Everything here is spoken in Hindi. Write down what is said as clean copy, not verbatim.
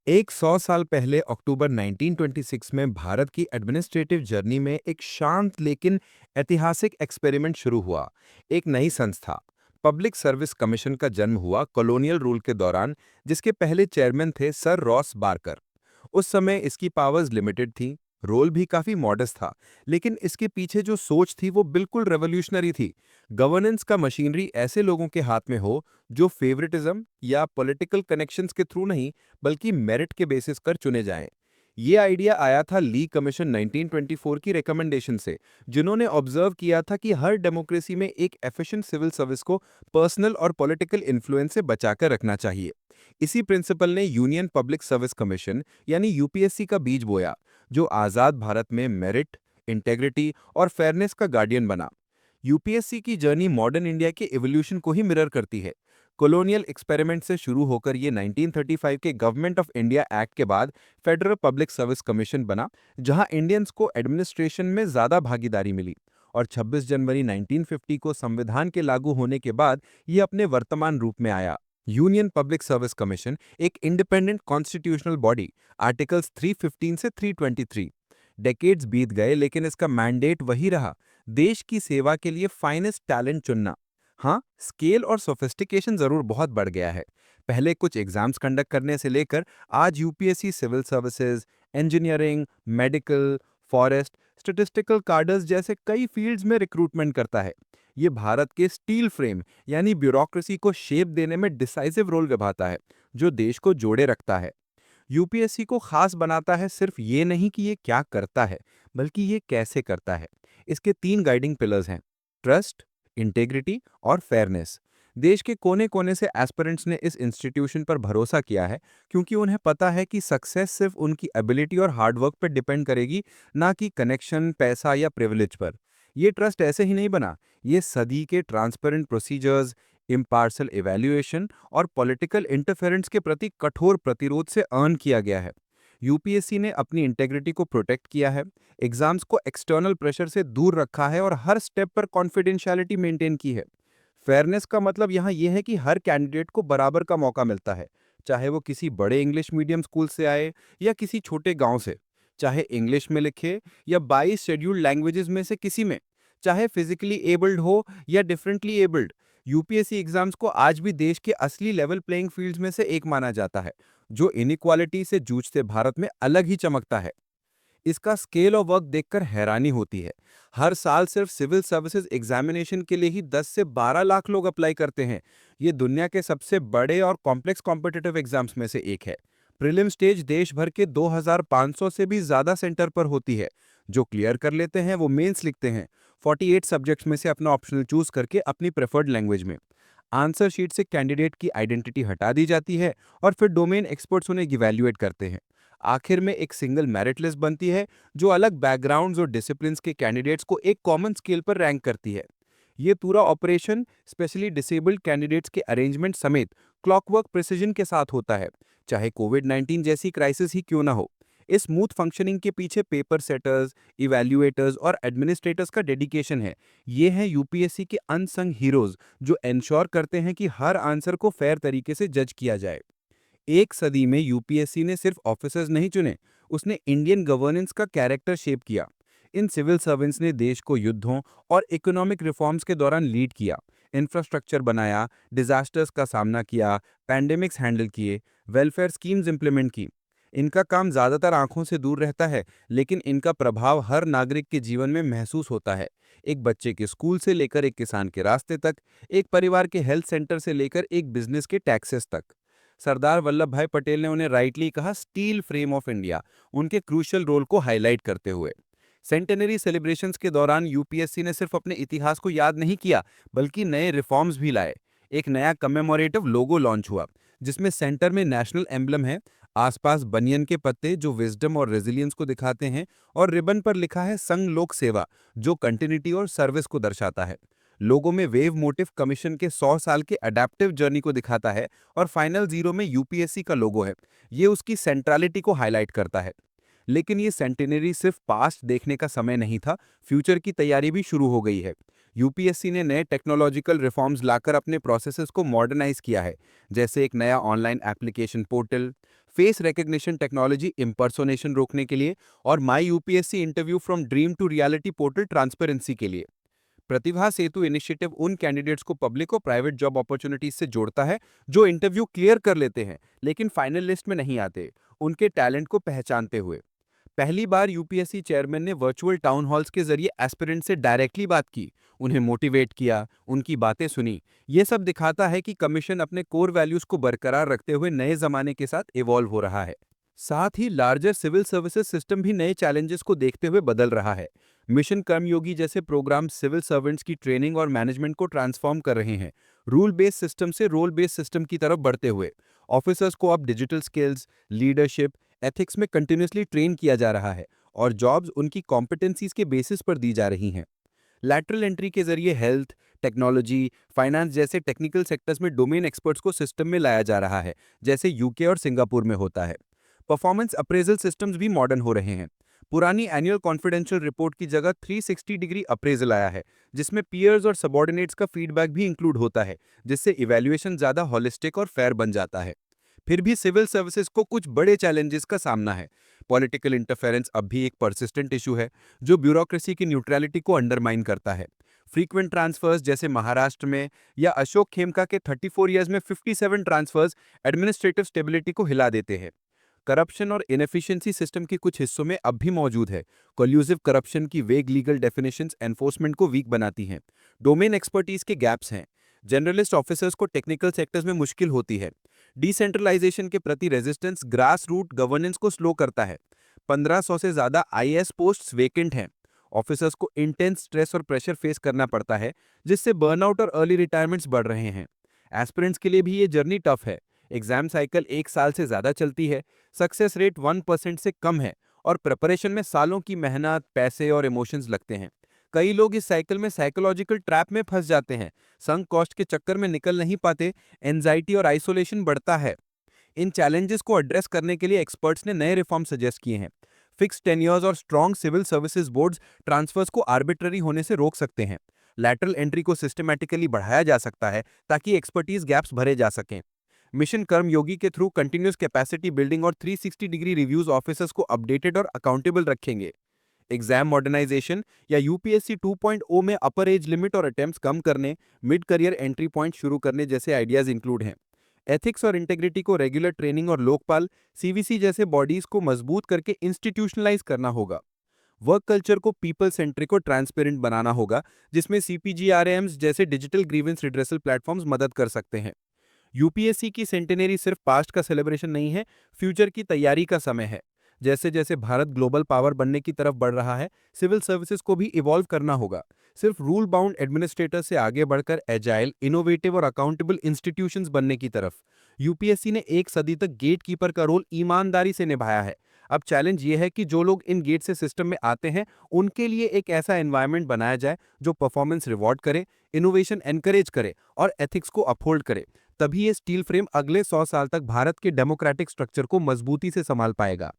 एक 100 साल पहले अक्टूबर 1926 में भारत की एडमिनिस्ट्रेटिव जर्नी में एक शांत लेकिन ऐतिहासिक एक्सपेरिमेंट शुरू हुआ। एक नई संस्था पब्लिक सर्विस कमीशन का जन्म हुआ कॉलोनियल रूल के दौरान, जिसके पहले चेयरमैन थे सर रॉस बारकर। उस समय इसकी पावर्स लिमिटेड थी, रोल भी काफी मॉडेस्ट था, लेकिन इसके पीछे जो सोच थी वो बिल्कुल रेवोल्यूशनरी थी। गवर्नेंस का मशीनरी ऐसे लोगों के हाथ में हो जो फेवरेटिज्म या पॉलिटिकल कनेक्शंस के थ्रू नहीं, बल्कि मेरिट के बेसिस पर चुने जाएं। ये आइडिया आया था ली कमीशन 1924 की रिकमेंडेशन से, जिन्होंने ऑब्जर्व किया था कि हर डेमोक्रेसी में एक एफिशिएंट सिविल सर्विस को पर्सनल और पॉलिटिकल इन्फ्लुएंस से बचाकर रखना चाहिए। इसी प्रिंसिपल ने यूनियन पब्लिक सर्विस कमीशन यानी यूपीएससी का बीज बोया, जो आजाद भारत में मेरिट, इंटेग्रिटी और फेयरनेस का गार्डियन बना। यूपीएससी की जर्नी मॉडर्न इंडिया के इवोल्यूशन को ही मिरर करती है। कॉलोनियल एक्सपेरिमेंट से शुरू होकर ये 1935 के गवर्नमेंट ऑफ इंडिया एक्ट के बाद फेडरल पब्लिक सर्विस कमीशन बना, जहां इंडियंस को एडमिनिस्ट्रेशन में ज्यादा भागीदारी मिली। और 26 जनवरी 1950 को संविधान के लागू होने के बाद ये अपने वर्तमान रूप में आया। यूनियन पब्लिक सर्विस कमीशन एक इंडिपेंडेंट कॉन्स्टिट्यूशनल बॉडी, आर्टिकल्स 315 से 323। डेकेड्स बीत गए लेकिन इसका मैंडेट वही रहा, देश की सेवा के लिए फाइनेस्ट टैलेंट चुनना। हाँ, स्केल और सोफिस्टिकेशन जरूर बहुत बढ़ गया है। पहले कुछ एग्जाम्स कंडक्ट करने से लेकर आज UPSC civil services, engineering, medical, forest, statistical cadres जैसे कई फील्ड्स में रिक्रूटमेंट करता है। ये भारत के स्टील फ्रेम यानी ब्यूरोक्रेसी को शेप देने में डिसाइसिव रोल निभाता है, जो देश को जोड़े रखता है। यूपीएससी को खास बनाता है सिर्फ ये नहीं कि ये क्या करता है, बल्कि ये कैसे करता है। इसके तीन गाइडिंग पिलर्स हैं: ट्रस्ट, इंटेग्रिटी और फेयरनेस। देश के कोने कोने से एस्पिरेंट्स ने इस इंस्टीट्यूशन पर भरोसा किया है, क्योंकि उन्हें पता है कि सक्सेस सिर्फ उनकी एबिलिटी और हार्डवर्क पर डिपेंड करेगी, ना कि कनेक्शन, पैसा या प्रिविलेज पर। ये ट्रस्ट ऐसे ही नहीं बना, ये सदी के ट्रांसपेरेंट प्रोसीजर्स, इम्पार्शल इवैल्यूएशन और पॉलिटिकल इंटरफेरेंस के प्रति कठोर प्रतिरोध से अर्न किया गया है। यूपीएससी ने अपनी इंटेग्रिटी को प्रोटेक्ट किया है, एग्जाम्स को एक्सटर्नल प्रेशर से दूर रखा है और हर स्टेप पर कॉन्फिडेंशियलिटी मेंटेन की है। फेयरनेस का मतलब यहाँ यह है कि हर कैंडिडेट को बराबर का मौका मिलता है, चाहे वो किसी बड़े इंग्लिश मीडियम स्कूल से आए या किसी छोटे गांव से, चाहे इंग्लिश में लिखे या 22 शेड्यूल्ड लैंग्वेजेस में से किसी में, चाहे फिजिकली एबल्ड हो या डिफरेंटली एबल्ड। यूपीएससी एग्जाम्स को आज भी देश के असली लेवल प्लेइंग फील्ड्स में से एक माना जाता है, जो इनइक्वालिटी से जूझते भारत में अलग ही चमकता है। इसका स्केल और वर्क देखकर हैरानी होती है। हर साल सिर्फ सिविल सर्विसेज एग्जामिनेशन के लिए ही 10 से 12 लाख लोग अप्लाई करते हैं। ये दुनिया के सबसे बड़े और कॉम्प्लेक्स कॉम्पिटिटिव एग्जाम्स में से एक है। प्रीलिम स्टेज देश भर के 2500 से भी ज्यादा सेंटर पर होती है। जो क्लियर कर लेते हैं वो मेंस लिखते हैं, 48 सब्जेक्ट्स में से अपना ऑप्शनल चूज करके अपनी प्रेफर्ड लैंग्वेज में। आंसर शीट से कैंडिडेट की आइडेंटिटी हटा दी जाती है और फिर डोमेन एक्सपर्ट्स उन्हें इवैल्यूएट करते हैं। आखिर में एक सिंगल मेरिट लिस्ट बनती है, जो अलग बैकग्राउंड्स और डिसिप्लिन्स के कैंडिडेट्स को एक कॉमन स्केल पर रैंक करती है। ये पूरा ऑपरेशन स्पेशली डिसेबल्ड कैंडिडेट्स के अरेंजमेंट समेत क्लॉकवर्क प्रिसिजन के साथ होता है, चाहे कोविड-19 जैसी क्राइसिस ही क्यों ना हो। इस स्मूथ फंक्शनिंग के पीछे पेपर सेटर्स, इवैल्यूएटर्स और एडमिनिस्ट्रेटर्स का डेडिकेशन है। ये हैं यूपीएससी के अनसंग हीरोज, जो एंश्योर करते हैं कि हर आंसर को फेयर तरीके से जज किया जाए। एक सदी में यूपीएससी ने सिर्फ ऑफिसर्स नहीं चुने, उसने इंडियन गवर्नेंस का कैरेक्टर शेप किया। इन सिविल सर्वेंट्स ने देश को युद्धों और इकोनॉमिक रिफॉर्म्स के दौरान लीड किया, इंफ्रास्ट्रक्चर बनाया, डिजास्टर्स का सामना किया, पैंडेमिक्स हैंडल किए, वेलफेयर स्कीम्स इंप्लीमेंट की। इनका काम ज्यादातर आंखों से दूर रहता है, लेकिन इनका प्रभाव हर नागरिक के जीवन में महसूस होता है। एक बच्चे के स्कूल से लेकर एक किसान के रास्ते तक, एक परिवार के हेल्थ सेंटर से लेकर एक बिजनेस के टैक्सेस तक। सरदार वल्लभ भाई पटेल ने उन्हें राइटली कहा स्टील फ्रेम ऑफ इंडिया, उनके क्रूशियल रोल को हाईलाइट करते हुए। सेंटेनरी सेलिब्रेशंस के दौरान यूपीएससी ने सिर्फ अपने इतिहास को याद नहीं किया, बल्कि नए रिफॉर्म्स भी लाए। एक नया कमेमोरेटिव लोगो लॉन्च हुआ, जिसमें सेंटर में नेशनल एम्बलम है, आसपास बनियन के पत्ते जो विजडम और रेजिलियंस को दिखाते हैं, और रिबन पर लिखा है संघ लोक सेवा, जो कंटिन्यूटी और सर्विस को दर्शाता है। लोगों में वेव मोटिव कमीशन के 100 साल के अडेप्टिव जर्नी को दिखाता है, और फाइनल जीरो में यूपीएससी का लोगो है। ये उसकी सेंट्रलिटी को हाईलाइट करता है। लेकिन ये सेंटेनरी सिर्फ पास्ट देखने का समय नहीं था, फ्यूचर की तैयारी भी शुरू हो गई है। यूपीएससी ने नए टेक्नोलॉजिकल रिफॉर्म्स लाकर अपने प्रोसेसेस को मॉडर्नाइज किया है, जैसे एक नया online application portal, face recognition technology impersonation रोकने के लिए और my UPSC interview from dream to reality portal transparency के लिए। प्रतिभा सेतु इनिशिएटिव उन कैंडिडेट्स को पब्लिक और प्राइवेट जॉब अपॉर्चुनिटीज से जोड़ता है जो इंटरव्यू क्लियर कर लेते हैं लेकिन फाइनल लिस्ट में नहीं आते, उनके टैलेंट को पहचानते हुए। पहली बार यूपीएससी चेयरमैन ने वर्चुअल टाउन हॉल्स के जरिए एस्पिरेंट से डायरेक्टली बात की, उन्हें मोटिवेट किया, उनकी बातें सुनी। ये सब दिखाता है कि कमीशन अपने कोर वैल्यूज को बरकरार रखते हुए नए जमाने के साथ इवॉल्व हो रहा है। साथ ही लार्जर सिविल सर्विसेज सिस्टम भी नए चैलेंजेस को देखते हुए बदल रहा है। मिशन कर्मयोगी जैसे प्रोग्राम सिविल सर्वेंट्स की ट्रेनिंग और मैनेजमेंट को ट्रांसफॉर्म कर रहे हैं, रूल बेस्ड सिस्टम से रोल बेस्ड सिस्टम की तरफ बढ़ते हुए। ऑफिसर्स को अब डिजिटल स्किल्स, लीडरशिप, एथिक्स में कंटिन्यूसली ट्रेन किया जा रहा है और जॉब्स उनकी कॉम्पिटेंसीज के बेसिस पर दी जा रही हैं। लैटरल एंट्री के जरिए हेल्थ, टेक्नोलॉजी, फाइनेंस जैसे टेक्निकल सेक्टर्स में डोमेन एक्सपर्ट्स को सिस्टम में लाया जा रहा है, जैसे यूके और सिंगापुर में होता है। परफॉर्मेंस अप्रेजल सिस्टम्स भी मॉडर्न हो रहे हैं। पुरानी एनुअल कॉन्फिडेंशियल रिपोर्ट की जगह 360 डिग्री अप्रेजल आया है, जिसमें पीयर्स और सबॉर्डिनेट्स का फीडबैक भी इंक्लूड होता है, जिससे इवैल्यूएशन ज्यादा होलिस्टिक और फेयर बन जाता है। फिर भी सिविल सर्विसेज को कुछ बड़े चैलेंजेस का सामना है। पॉलिटिकल इंटरफेरेंस अब भी एक परसिस्टेंट इशू है, जो ब्यूरोक्रेसी की न्यूट्रलिटी को अंडरमाइन करता है। फ्रीक्वेंट ट्रांसफर्स जैसे महाराष्ट्र में या अशोक खेमका के 34 ईयर्स में 57 ट्रांसफर्स एडमिनिस्ट्रेटिव स्टेबिलिटी को हिला देते हैं। करप्शन और इनएफिशिएंसी सिस्टम के कुछ हिस्सों में अब भी मौजूद है। कोल्यूसिव करप्शन की वेग लीगल डेफिनेशंस एनफोर्समेंट को वीक बनाती हैं। डोमेन एक्सपर्टीज के गैप्स हैं। जनरलिस्ट ऑफिसर्स को टेक्निकल सेक्टर्स में मुश्किल होती है। डिसेंट्रलाइजेशन के प्रति रेजिस्टेंस ग्रास रूट गवर्नेंस को स्लो करता है। 1500 से ज्यादा आईएएस पोस्ट्स वेकेंट हैं। ऑफिसर्स को इंटेंस स्ट्रेस और प्रेशर फेस करना पड़ता है, जिससे बर्नआउट और अर्ली रिटायरमेंट्स बढ़ रहे हैं। एस्पिरेंट्स के लिए भी ये जर्नी टफ है। एग्जाम साइकिल 1 साल से ज्यादा चलती है, सक्सेस रेट 1% से कम है और प्रिपरेशन में सालों की मेहनत, पैसे और इमोशंस लगते हैं। कई लोग इस साइकिल में साइकोलॉजिकल ट्रैप में फंस जाते हैं, संक कॉस्ट के चक्कर में निकल नहीं पाते, एंजाइटी और आइसोलेशन बढ़ता है। इन चैलेंजेस को एड्रेस करने के लिए एक्सपर्ट्स ने नए रिफॉर्म सजेस्ट किए हैं। फिक्स टेन्योर्स और strong civil services boards transfers को आर्बिट्ररी होने से रोक सकते हैं। लैटरल एंट्री को सिस्टमैटिकली बढ़ाया जा सकता है ताकि एक्सपर्टीज गैप्स भरे जा सकें। मिशन कर्मयोगी के थ्रू कंटिन्यूस कैपेसिटी बिल्डिंग और 360 डिग्री रिव्यूज ऑफिसर्स को अपडेटेड और अकाउंटेबल रखेंगे। एग्जाम मॉडर्नाइजेशन या यूपीएससी 2.0 में अपर एज लिमिट और अटेम्प्ट्स कम करने, मिड करियर एंट्री पॉइंट शुरू करने जैसे आइडियाज इंक्लूड हैं। एथिक्स और इंटेग्रिटी को रेगुलर ट्रेनिंग और लोकपाल, सीवीसी जैसे बॉडीज को मजबूत करके इंस्टीट्यूशनलाइज करना होगा। वर्क कल्चर को पीपल सेंट्रिक और ट्रांसपेरेंट बनाना होगा, जिसमें सीपीजीआरएम्स जैसे डिजिटल ग्रीवेंस रिड्रेसल प्लेटफॉर्म्स मदद कर सकते हैं। यूपीएससी की सेंटेनरी सिर्फ पास्ट का सेलिब्रेशन नहीं है, फ्यूचर की तैयारी का समय है। जैसे जैसे भारत ग्लोबल पावर बनने की तरफ बढ़ रहा है, सिविल सर्विसेज को भी इवॉल्व करना होगा, सिर्फ रूल बाउंड एडमिनिस्ट्रेटर से आगे बढ़कर एजाइल, इनोवेटिव और अकाउंटेबल इंस्टीट्यूशंस बनने की तरफ। यूपीएससी ने 1 सदी तक गेट कीपर का रोल ईमानदारी से निभाया है। अब चैलेंज ये है कि जो लोग इन गेट से सिस्टम में आते हैं, उनके लिए एक ऐसा एनवायरनमेंट बनाया जाए जो परफॉर्मेंस रिवॉर्ड करे, इनोवेशन एनकरेज करे और एथिक्स को अपहोल्ड करे। तभी ये स्टील फ्रेम अगले 100 साल तक भारत के डेमोक्रेटिक स्ट्रक्चर को मजबूती से संभाल पाएगा।